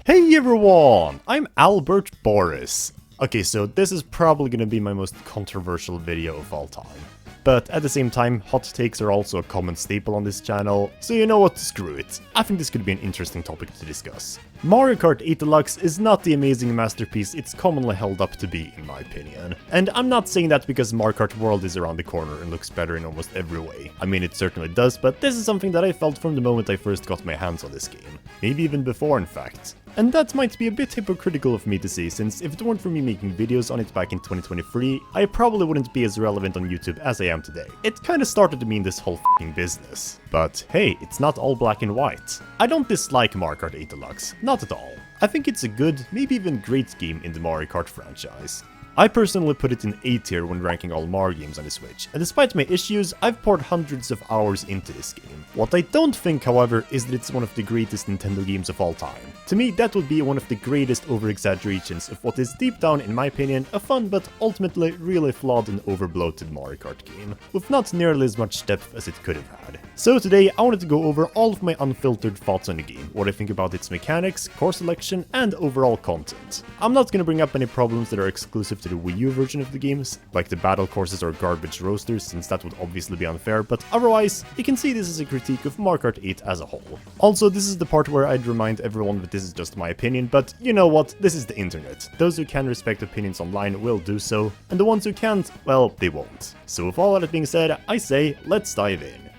Hey everyone, I'm Albert Boris. Okay, so this is probably gonna be my most controversial video of all time. But at the same time, hot takes are also a common staple on this channel, so you know what, screw it. I think this could be an interesting topic to discuss. Mario Kart 8 Deluxe is not the amazing masterpiece it's commonly held up to be, in my opinion. And I'm not saying that because Mario Kart World is around the corner and looks better in almost every way. I mean, it certainly does, but this is something that I felt from the moment I first got my hands on this game. Maybe even before, in fact. And that might be a bit hypocritical of me to say, since if it weren't for me making videos on it back in 2023, I probably wouldn't be as relevant on YouTube as I am today. It kinda started to mean this whole f***ing business. But hey, it's not all black and white. I don't dislike Mario Kart 8 Deluxe, not at all. I think it's a good, maybe even great game in the Mario Kart franchise. I personally put it in A tier when ranking all Mario games on the Switch, and despite my issues, I've poured hundreds of hours into this game. What I don't think, however, is that it's one of the greatest Nintendo games of all time. To me, that would be one of the greatest over-exaggerations of what is deep down, in my opinion, a fun but ultimately really flawed and over-bloated Mario Kart game, with not nearly as much depth as it could have had. So today, I wanted to go over all of my unfiltered thoughts on the game, what I think about its mechanics, course selection, and overall content. I'm not gonna bring up any problems that are exclusive to the Wii U version of the games, like the battle courses or garbage roasters, since that would obviously be unfair, but otherwise, you can see this as a critique of Mario Kart 8 as a whole. Also, this is the part where I'd remind everyone that this is just my opinion, but you know what, this is the internet. Those who can respect opinions online will do so, and the ones who can't, well, they won't. So with all that being said, I say, let's dive in.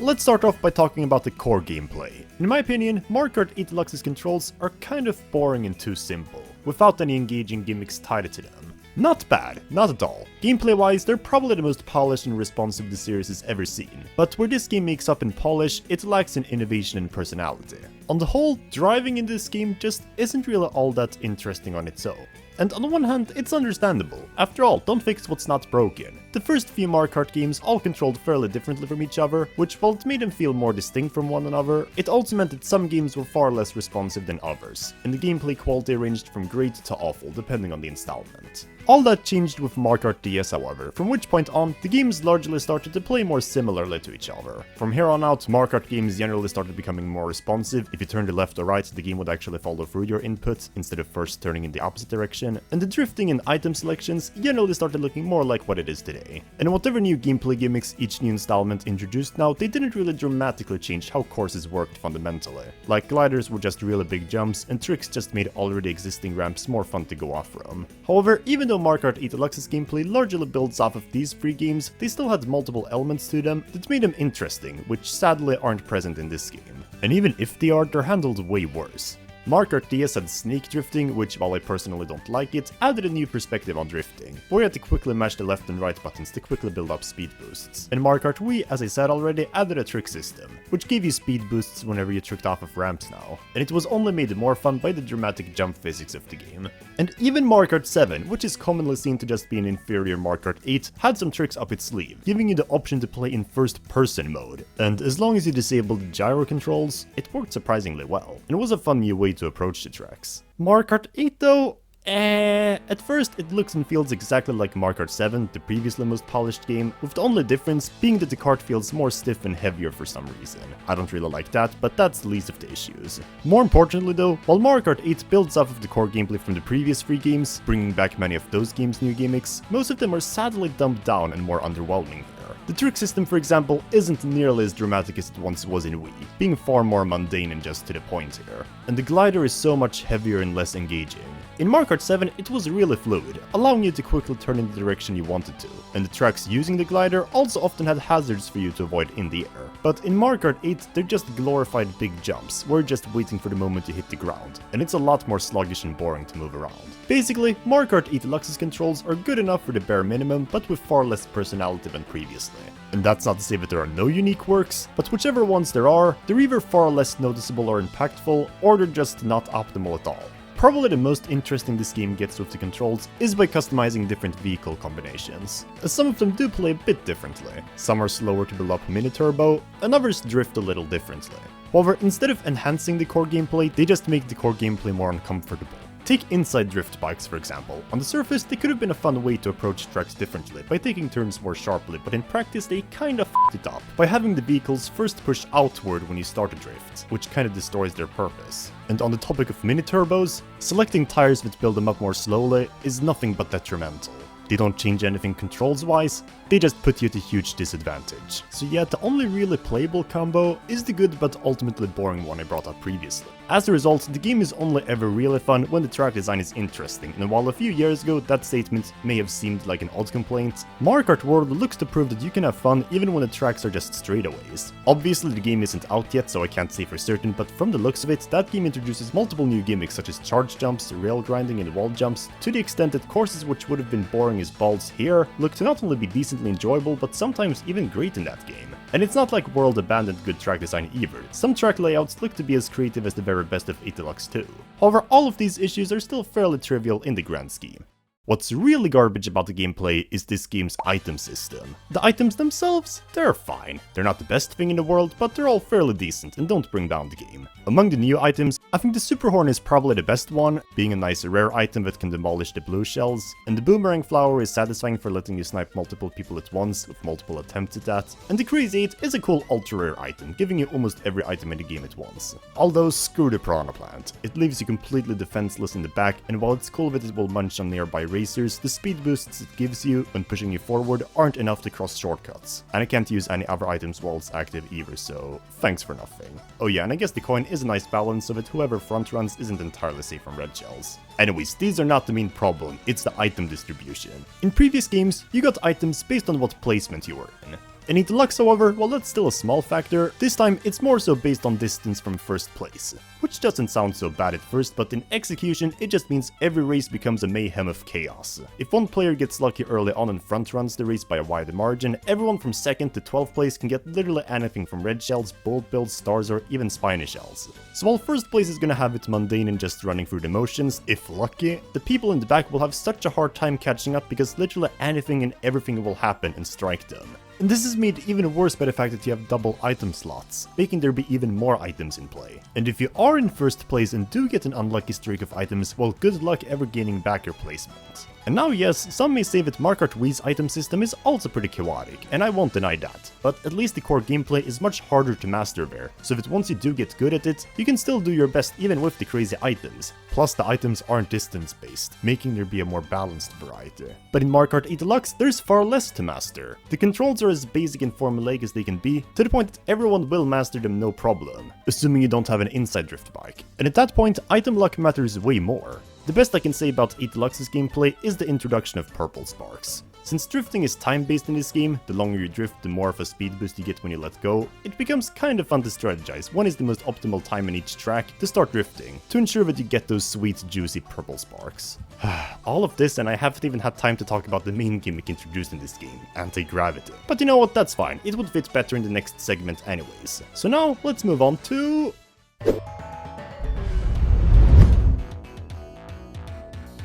Let's start off by talking about the core gameplay. In my opinion, Mario Kart 8 Deluxe's controls are kind of boring and too simple, without any engaging gimmicks tied to them. Not bad, not at all. Gameplay-wise, they're probably the most polished and responsive the series has ever seen, but where this game makes up in polish, it lacks in innovation and personality. On the whole, driving in this game just isn't really all that interesting on its own. And on the one hand, it's understandable. After all, don't fix what's not broken. The first few Mario Kart games all controlled fairly differently from each other, which while it made them feel more distinct from one another, it also meant that some games were far less responsive than others, and the gameplay quality ranged from great to awful depending on the installment. All that changed with Mario Kart DS, however, from which point on, the games largely started to play more similarly to each other. From here on out, Mario Kart games generally started becoming more responsive. If you turned left or right, the game would actually follow through your input, instead of first turning in the opposite direction, and the drifting and item selections generally started looking more like what it is today. And whatever new gameplay gimmicks each new installment introduced now, they didn't really dramatically change how courses worked fundamentally. Like gliders were just really big jumps, and tricks just made already existing ramps more fun to go off from. However, even though Mario Kart 8 Deluxe's gameplay largely builds off of these three games, they still had multiple elements to them that made them interesting, which sadly aren't present in this game. And even if they are, they're handled way worse. Mario Kart DS had snake drifting, which, while I personally don't like it, added a new perspective on drifting, where you had to quickly mash the left and right buttons to quickly build up speed boosts. And Mario Kart Wii, as I said already, added a trick system, which gave you speed boosts whenever you tricked off of ramps now, and it was only made more fun by the dramatic jump physics of the game. And even Mario Kart 7, which is commonly seen to just be an inferior Mario Kart 8, had some tricks up its sleeve, giving you the option to play in first-person mode, and as long as you disabled the gyro controls, it worked surprisingly well, and was a fun new way to approach the tracks. Mario Kart 8 though, at first it looks and feels exactly like Mario Kart 7, the previously most polished game, with the only difference being that the kart feels more stiff and heavier for some reason. I don't really like that, but that's the least of the issues. More importantly though, while Mario Kart 8 builds off of the core gameplay from the previous three games, bringing back many of those games' new gimmicks, most of them are sadly dumbed down and more underwhelming. The trick system, for example, isn't nearly as dramatic as it once was in Wii, being far more mundane and just to the point here. And the glider is so much heavier and less engaging. In Mario Kart 7, it was really fluid, allowing you to quickly turn in the direction you wanted to, and the tracks using the glider also often had hazards for you to avoid in the air. But in Mario Kart 8, they're just glorified big jumps, where you're just waiting for the moment you hit the ground, and it's a lot more sluggish and boring to move around. Basically, Mario Kart 8 Deluxe's controls are good enough for the bare minimum, but with far less personality than previously. And that's not to say that there are no unique works, but whichever ones there are, they're either far less noticeable or impactful, or they're just not optimal at all. Probably the most interesting this game gets with the controls is by customizing different vehicle combinations, as some of them do play a bit differently. Some are slower to build up mini-turbo, and others drift a little differently. However, instead of enhancing the core gameplay, they just make the core gameplay more uncomfortable. Take inside drift bikes for example. On the surface, they could have been a fun way to approach tracks differently by taking turns more sharply, but in practice they kinda f***ed it up by having the vehicles first push outward when you start a drift, which kinda destroys their purpose. And on the topic of mini turbos, selecting tires that build them up more slowly is nothing but detrimental. They don't change anything controls-wise, they just put you at a huge disadvantage. So yeah, the only really playable combo is the good but ultimately boring one I brought up previously. As a result, the game is only ever really fun when the track design is interesting, and while a few years ago that statement may have seemed like an odd complaint, Mario Kart World looks to prove that you can have fun even when the tracks are just straightaways. Obviously the game isn't out yet, so I can't say for certain, but from the looks of it, that game introduces multiple new gimmicks such as charge jumps, rail grinding and wall jumps, to the extent that courses which would have been boring as balls here look to not only be decently enjoyable, but sometimes even great in that game. And it's not like World abandoned good track design either. Some track layouts look to be as creative as the very best of Deluxe too. However, all of these issues are still fairly trivial in the grand scheme. What's really garbage about the gameplay is this game's item system. The items themselves, they're fine. They're not the best thing in the world, but they're all fairly decent and don't bring down the game. Among the new items, I think the Super Horn is probably the best one, being a nice rare item that can demolish the blue shells, and the Boomerang Flower is satisfying for letting you snipe multiple people at once with multiple attempts at that, and the Crazy 8 is a cool ultra rare item, giving you almost every item in the game at once. Although screw the Piranha Plant, it leaves you completely defenseless in the back, and while it's cool that it will munch on nearby racers, the speed boosts it gives you when pushing you forward aren't enough to cross shortcuts. And I can't use any other items while it's active either, so thanks for nothing. Oh yeah, and I guess the coin is a nice balance so that whoever front runs isn't entirely safe from red shells. Anyways, these are not the main problem, it's the item distribution. In previous games, you got items based on what placement you were in. In Deluxe, however, while that's still a small factor, this time it's more so based on distance from first place. Which doesn't sound so bad at first, but in execution it just means every race becomes a mayhem of chaos. If one player gets lucky early on and front runs the race by a wide margin, everyone from 2nd to 12th place can get literally anything from red shells, bullet bills, stars or even spiny shells. So while first place is gonna have it mundane and just running through the motions, if lucky, the people in the back will have such a hard time catching up because literally anything and everything will happen and strike them. And this is made even worse by the fact that you have double item slots, making there be even more items in play. And if you are in first place and do get an unlucky streak of items, well, good luck ever gaining back your placement. And now yes, some may say that Mario Kart Wii's item system is also pretty chaotic, and I won't deny that, but at least the core gameplay is much harder to master there, so that once you do get good at it, you can still do your best even with the crazy items. Plus the items aren't distance based, making there be a more balanced variety. But in Mario Kart 8 Deluxe, there's far less to master. The controls are as basic and formulaic as they can be, to the point that everyone will master them no problem, assuming you don't have an inside drift bike. And at that point, item luck matters way more. The best I can say about 8 Deluxe's gameplay is the introduction of purple sparks. Since drifting is time-based in this game, the longer you drift, the more of a speed boost you get when you let go, it becomes kind of fun to strategize when is the most optimal time in each track to start drifting, to ensure that you get those sweet, juicy purple sparks. All of this and I haven't even had time to talk about the main gimmick introduced in this game, anti-gravity. But you know what, that's fine, it would fit better in the next segment anyways. So now, let's move on to...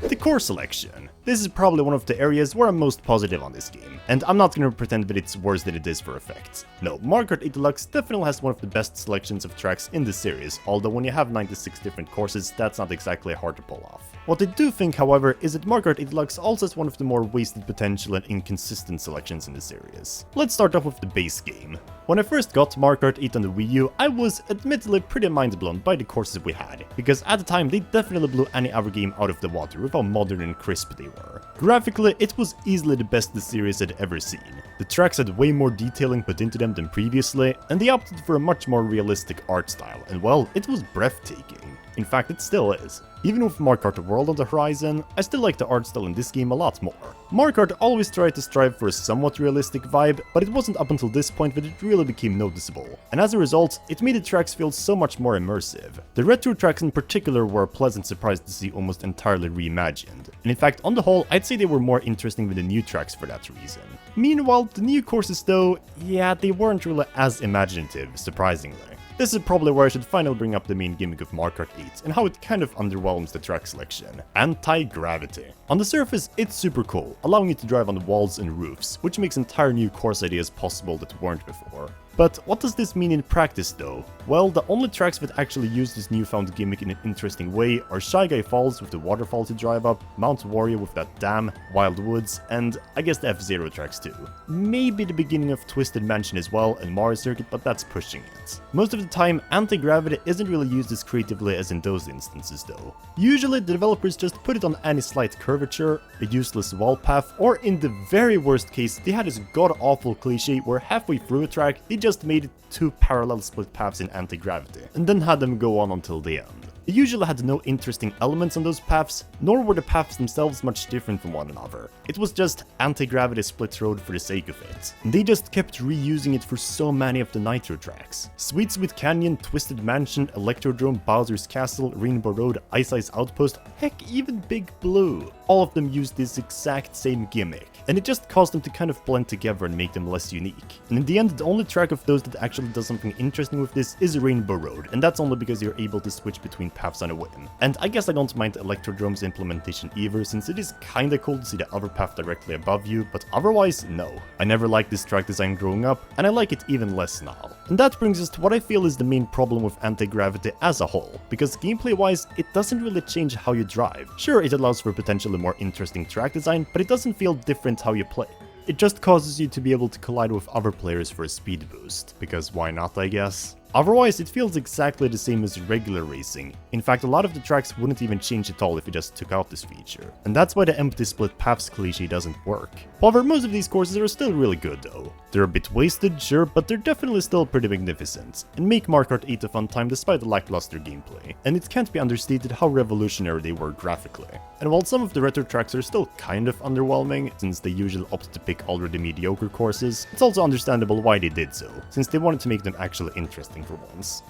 the core selection. This is probably one of the areas where I'm most positive on this game, and I'm not gonna pretend that it's worse than it is for effect. No, Mario Kart 8 Deluxe definitely has one of the best selections of tracks in the series, although when you have 96 different courses, that's not exactly hard to pull off. What I do think, however, is that Mario Kart 8 Deluxe also has one of the more wasted potential and inconsistent selections in the series. Let's start off with the base game. When I first got Mario Kart 8 on the Wii U, I was admittedly pretty mind-blown by the courses we had, because at the time they definitely blew any other game out of the water with how modern and crisp they were. Graphically, it was easily the best the series had ever seen. The tracks had way more detailing put into them than previously, and they opted for a much more realistic art style, and well, it was breathtaking. In fact, it still is. Even with Mario Kart World on the horizon, I still like the art style in this game a lot more. Mario Kart always tried to strive for a somewhat realistic vibe, but it wasn't up until this point that it really became noticeable. And as a result, it made the tracks feel so much more immersive. The retro tracks in particular were a pleasant surprise to see almost entirely reimagined. And in fact, on the whole, I'd say they were more interesting than the new tracks for that reason. Meanwhile, the new courses though, yeah, they weren't really as imaginative, surprisingly. This is probably where I should finally bring up the main gimmick of Mario Kart 8 and how it kind of underwhelms the track selection. Anti-gravity. On the surface, it's super cool, allowing you to drive on the walls and roofs, which makes entire new course ideas possible that weren't before. But what does this mean in practice though? Well, the only tracks that actually use this newfound gimmick in an interesting way are Shy Guy Falls with the waterfall to drive up, Mount Warrior with that dam, Wild Woods, and I guess the F-Zero tracks too. Maybe the beginning of Twisted Mansion as well and Mario Circuit, but that's pushing it. Most of the time, anti-gravity isn't really used as creatively as in those instances though. Usually the developers just put it on any slight curvature, a useless wall path, or in the very worst case, they had this god-awful cliche where halfway through a track, they just made it 2 parallel split paths in anti-gravity, and then had them go on until the end. They usually had no interesting elements on those paths, nor were the paths themselves much different from one another. It was just anti-gravity split road for the sake of it. And they just kept reusing it for so many of the Nitro tracks. Sweet Sweet Canyon, Twisted Mansion, Electrodrome, Bowser's Castle, Rainbow Road, Ice Ice Outpost, heck even Big Blue. All of them used this exact same gimmick, and it just caused them to kind of blend together and make them less unique. And in the end, the only track of those that actually does something interesting with this is Rainbow Road, and that's only because you're able to switch between paths on a whim. And I guess I don't mind Electrodrome's implementation either, since it is kinda cool to see the other path directly above you, but otherwise, no. I never liked this track design growing up, and I like it even less now. And that brings us to what I feel is the main problem with anti-gravity as a whole, because gameplay-wise, it doesn't really change how you drive. Sure, it allows for potentially more interesting track design, but it doesn't feel different how you play. It just causes you to be able to collide with other players for a speed boost, because why not, I guess? Otherwise, it feels exactly the same as regular racing. In fact, a lot of the tracks wouldn't even change at all if you just took out this feature. And that's why the empty split paths cliche doesn't work. However, most of these courses are still really good though. They're a bit wasted, sure, but they're definitely still pretty magnificent, and make Mario Kart 8 a fun time despite the lackluster gameplay. And it can't be understated how revolutionary they were graphically. And while some of the retro tracks are still kind of underwhelming, since they usually opt to pick already mediocre courses, it's also understandable why they did so, since they wanted to make them actually interesting for once.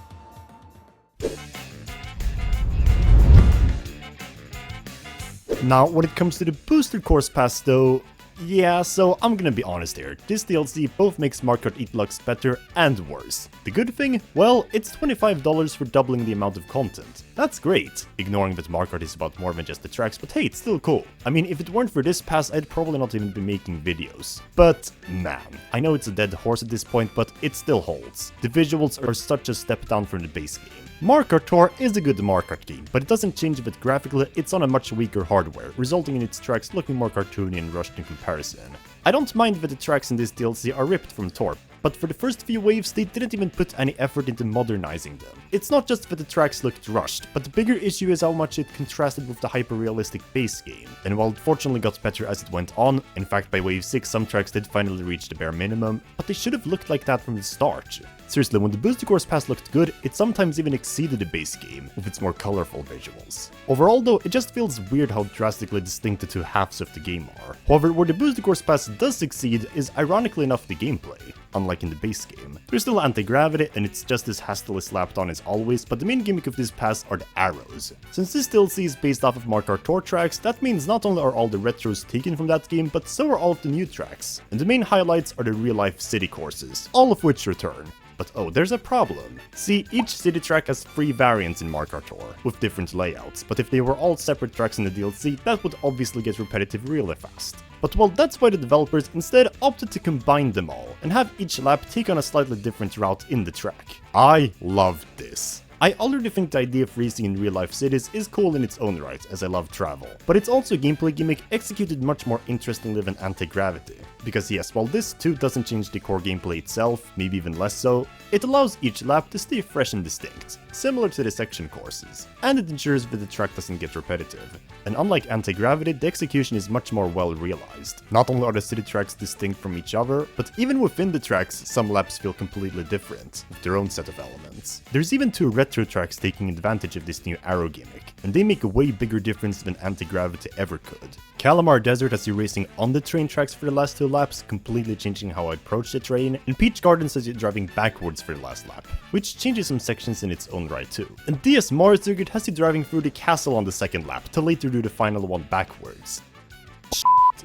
Now, when it comes to the booster course pass though, yeah, so I'm gonna be honest here, this DLC both makes Mario Kart 8 Deluxe better and worse. The good thing? Well, it's $25 for doubling the amount of content. That's great, ignoring that Mario Kart is about more than just the tracks, but hey, it's still cool. I mean, if it weren't for this pass, I'd probably not even be making videos. But man, I know it's a dead horse at this point, but it still holds. The visuals are such a step down from the base game. Mario Kart Tour is a good Mario Kart game, but it doesn't change that graphically, it's on a much weaker hardware, resulting in its tracks looking more cartoony and rushed in comparison. I don't mind that the tracks in this DLC are ripped from Tour, but for the first few waves, they didn't even put any effort into modernizing them. It's not just that the tracks looked rushed, but the bigger issue is how much it contrasted with the hyper-realistic base game. And while it fortunately got better as it went on, in fact by wave 6 some tracks did finally reach the bare minimum, but they should have looked like that from the start. Seriously, when the Booster Course Pass looked good, it sometimes even exceeded the base game, with its more colorful visuals. Overall though, it just feels weird how drastically distinct the two halves of the game are. However, where the Booster Course Pass does succeed is ironically enough the gameplay. Unlike in the base game. There's still anti-gravity and it's just as hastily slapped on as always, but the main gimmick of this pass are the arrows. Since this DLC is based off of Mario Kart Tour tracks, that means not only are all the retros taken from that game, but so are all of the new tracks. And the main highlights are the real-life city courses, all of which return. But oh, there's a problem. See, each city track has 3 variants in Mario Kart Tour, with different layouts, but if they were all separate tracks in the DLC, that would obviously get repetitive really fast. But well, that's why the developers instead opted to combine them all, and have each lap take on a slightly different route in the track. I love this. I already think the idea of racing in real-life cities is cool in its own right, as I love travel. But it's also a gameplay gimmick executed much more interestingly than anti-gravity. Because yes, while this too doesn't change the core gameplay itself, maybe even less so, it allows each lap to stay fresh and distinct, similar to the section courses. And it ensures that the track doesn't get repetitive. And unlike anti-gravity, the execution is much more well realized. Not only are the city tracks distinct from each other, but even within the tracks, some laps feel completely different, with their own set of elements. There's even 2 retro tracks taking advantage of this new arrow gimmick, and they make a way bigger difference than anti-gravity ever could. Calamar Desert has you racing on the train tracks for the last 2 laps, completely changing how I approach the train, and Peach Gardens has you driving backwards for the last lap, which changes some sections in its own right too. And DS Mario Circuit has you driving through the castle on the second lap, to later do the final one backwards.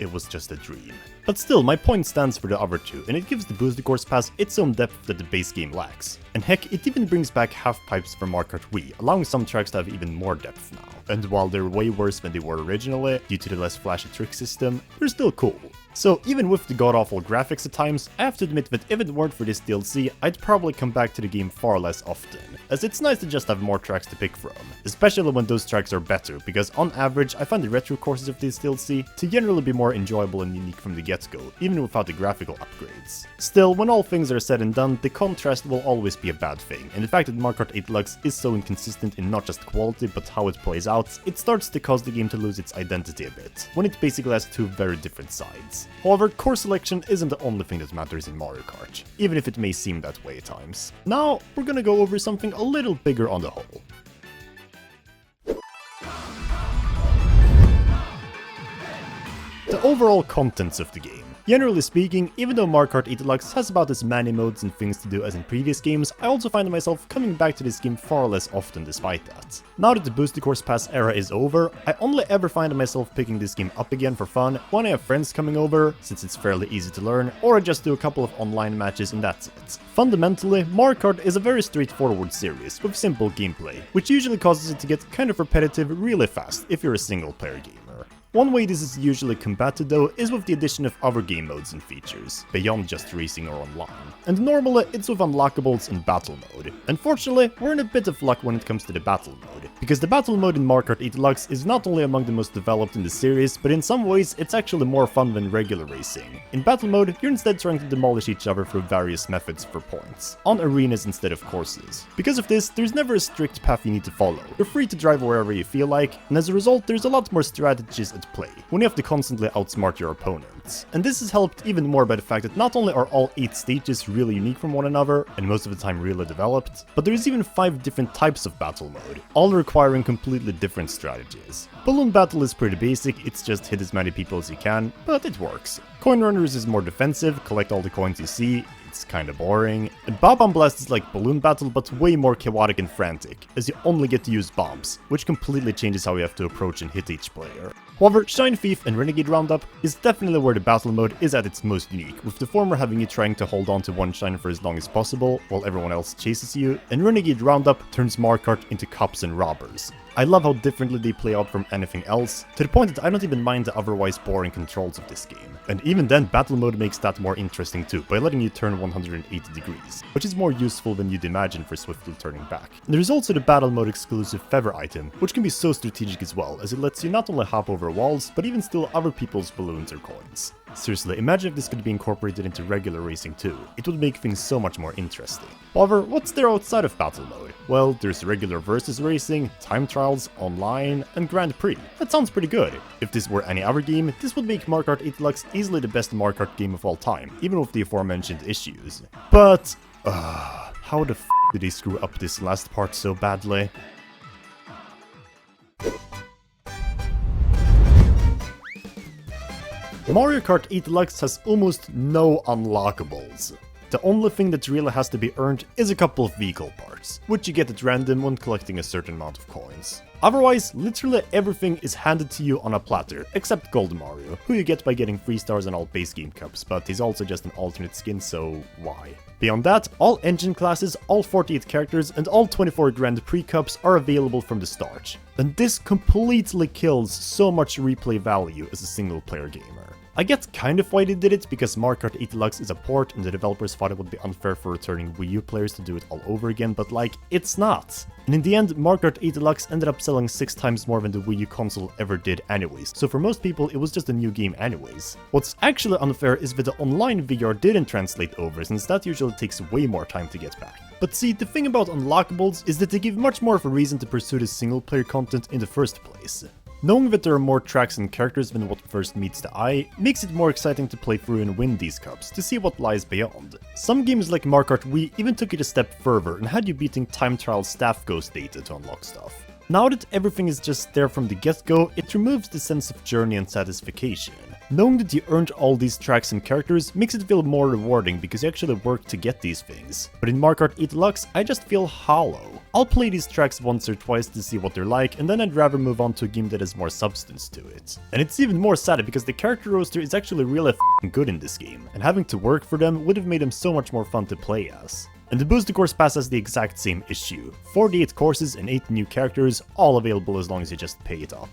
It was just a dream. But still, my point stands for the other 2, and it gives the Booster Course Pass its own depth that the base game lacks. And heck, it even brings back half pipes from Mario Kart Wii, allowing some tracks to have even more depth now. and while they're way worse than they were originally due to the less flashy trick system, they're still cool. So even with the god-awful graphics at times, I have to admit that if it weren't for this DLC, I'd probably come back to the game far less often, as it's nice to just have more tracks to pick from, especially when those tracks are better, because on average I find the retro courses of this DLC to generally be more enjoyable and unique from the get-go, even without the graphical upgrades. Still, when all things are said and done, the contrast will always be a bad thing, and the fact that Mario Kart 8 Deluxe is so inconsistent in not just quality but how it plays out, it starts to cause the game to lose its identity a bit, when it basically has two very different sides. However, course selection isn't the only thing that matters in Mario Kart, even if it may seem that way at times. Now, we're gonna go over something a little bigger on the whole. The overall contents of the game. Generally speaking, even though Mario Kart 8 Deluxe has about as many modes and things to do as in previous games, I also find myself coming back to this game far less often despite that. Now that the Boosted Course Pass era is over, I only ever find myself picking this game up again for fun when I have friends coming over, since it's fairly easy to learn, or I just do a couple of online matches and that's it. Fundamentally, Mario Kart is a very straightforward series with simple gameplay, which usually causes it to get kind of repetitive really fast if you're a single player gamer. One way this is usually combated though is with the addition of other game modes and features, beyond just racing or online. And normally it's with Unlockables and Battle Mode. Unfortunately, we're in a bit of luck when it comes to the Battle Mode, because the Battle Mode in Mario Kart 8 Deluxe is not only among the most developed in the series, but in some ways it's actually more fun than regular racing. In Battle Mode, you're instead trying to demolish each other through various methods for points, on arenas instead of courses. Because of this, there's never a strict path you need to follow. You're free to drive wherever you feel like, and as a result, there's a lot more strategies at play, when you have to constantly outsmart your opponents. And this is helped even more by the fact that not only are all 8 stages really unique from one another, and most of the time really developed, but there's even 5 different types of battle mode, all requiring completely different strategies. Balloon Battle is pretty basic, it's just hit as many people as you can, but it works. Coin Runners is more defensive, collect all the coins you see, it's kinda boring. And Bob-omb Blast is like Balloon Battle but way more chaotic and frantic, as you only get to use bombs, which completely changes how you have to approach and hit each player. However, Shine Thief and Renegade Roundup is definitely where the battle mode is at its most unique, with the former having you trying to hold on to one shine for as long as possible, while everyone else chases you, and Renegade Roundup turns Mario Kart into cops and robbers. I love how differently they play out from anything else, to the point that I don't even mind the otherwise boring controls of this game. And even then, battle mode makes that more interesting too, by letting you turn 180 degrees, which is more useful than you'd imagine for swiftly turning back. And there's also the battle mode exclusive feather item, which can be so strategic as well, as it lets you not only hop over walls, but even steal other people's balloons or coins. Seriously, imagine if this could be incorporated into regular racing too. It would make things so much more interesting. However, what's there outside of battle mode? Well, there's regular versus racing, time trials, online, and Grand Prix. That sounds pretty good. If this were any other game, this would make Mario Kart 8 Deluxe easily the best Mario Kart game of all time, even with the aforementioned issues. But, how the f did they screw up this last part so badly? Mario Kart 8 Deluxe has almost no unlockables. The only thing that really has to be earned is a couple of vehicle parts, which you get at random when collecting a certain amount of coins. Otherwise, literally everything is handed to you on a platter, except Gold Mario, who you get by getting 3 stars on all base game cups, but he's also just an alternate skin, so why? Beyond that, all engine classes, all 48 characters, and all 24 Grand Prix cups are available from the start. And this completely kills so much replay value as a single player gamer. I get kind of why they did it, because Mario Kart 8 Deluxe is a port and the developers thought it would be unfair for returning Wii U players to do it all over again, but like, it's not. And in the end, Mario Kart 8 Deluxe ended up selling 6 times more than the Wii U console ever did anyways, so for most people it was just a new game anyways. What's actually unfair is that the online VR didn't translate over, since that usually takes way more time to get back. But see, the thing about Unlockables is that they give much more of a reason to pursue the single player content in the first place. Knowing that there are more tracks and characters than what first meets the eye makes it more exciting to play through and win these cups, to see what lies beyond. Some games like Mario Kart Wii even took it a step further and had you beating time trial staff ghost data to unlock stuff. Now that everything is just there from the get-go, it removes the sense of journey and satisfaction. Knowing that you earned all these tracks and characters makes it feel more rewarding because you actually worked to get these things. But in Mario Kart 8 Deluxe, I just feel hollow. I'll play these tracks once or twice to see what they're like, and then I'd rather move on to a game that has more substance to it. And it's even more sad because the character roster is actually really f***ing good in this game, and having to work for them would have made them so much more fun to play as. And the Booster Course Pass has the exact same issue. 48 courses and 8 new characters, all available as long as you just pay it up.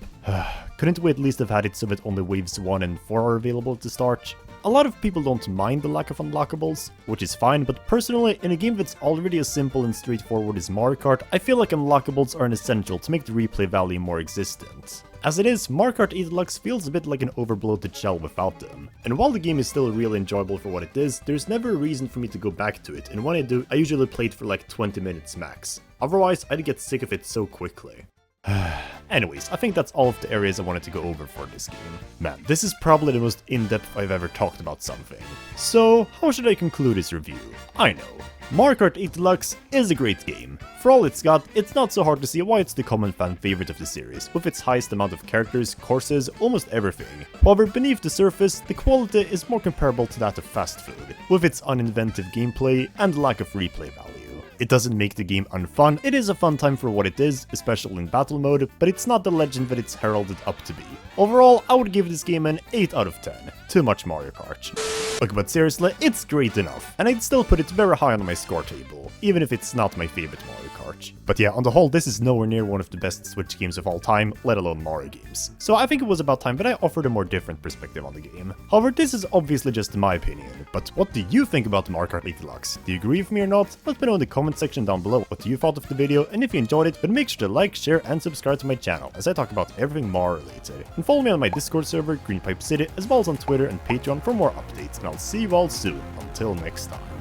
Couldn't we at least have had it so that only waves 1 and 4 are available at the start? A lot of people don't mind the lack of unlockables, which is fine, but personally, in a game that's already as simple and straightforward as Mario Kart, I feel like unlockables are an essential to make the replay value more existent. As it is, Mario Kart 8 Deluxe feels a bit like an overbloated shell without them. And while the game is still really enjoyable for what it is, there's never a reason for me to go back to it, and when I do, I usually play it for like 20 minutes max. Otherwise, I'd get sick of it so quickly. Anyways, I think that's all of the areas I wanted to go over for this game. Man, this is probably the most in-depth I've ever talked about something. So, how should I conclude this review? I know. Mario Kart 8 Deluxe is a great game. For all it's got, it's not so hard to see why it's the common fan favorite of the series, with its highest amount of characters, courses, almost everything. However, beneath the surface, the quality is more comparable to that of fast food, with its uninventive gameplay and lack of replay value. It doesn't make the game unfun, it is a fun time for what it is, especially in battle mode, but it's not the legend that it's heralded up to be. Overall, I would give this game an 8 out of 10. Too much Mario Kart. Okay, but seriously, it's great enough, and I'd still put it very high on my score table, even if it's not my favorite Mario Kart. But yeah, on the whole, this is nowhere near one of the best Switch games of all time, let alone Mario games. So I think it was about time that I offered a more different perspective on the game. However, this is obviously just my opinion, but what do you think about Mario Kart 8 Deluxe? Do you agree with me or not? Let me know in the comment section down below what you thought of the video, and if you enjoyed it, then make sure to like, share, and subscribe to my channel, as I talk about everything Mario related. And follow me on my Discord server, Green Pipe City, as well as on Twitter and Patreon for more updates, and I'll see you all soon. Until next time.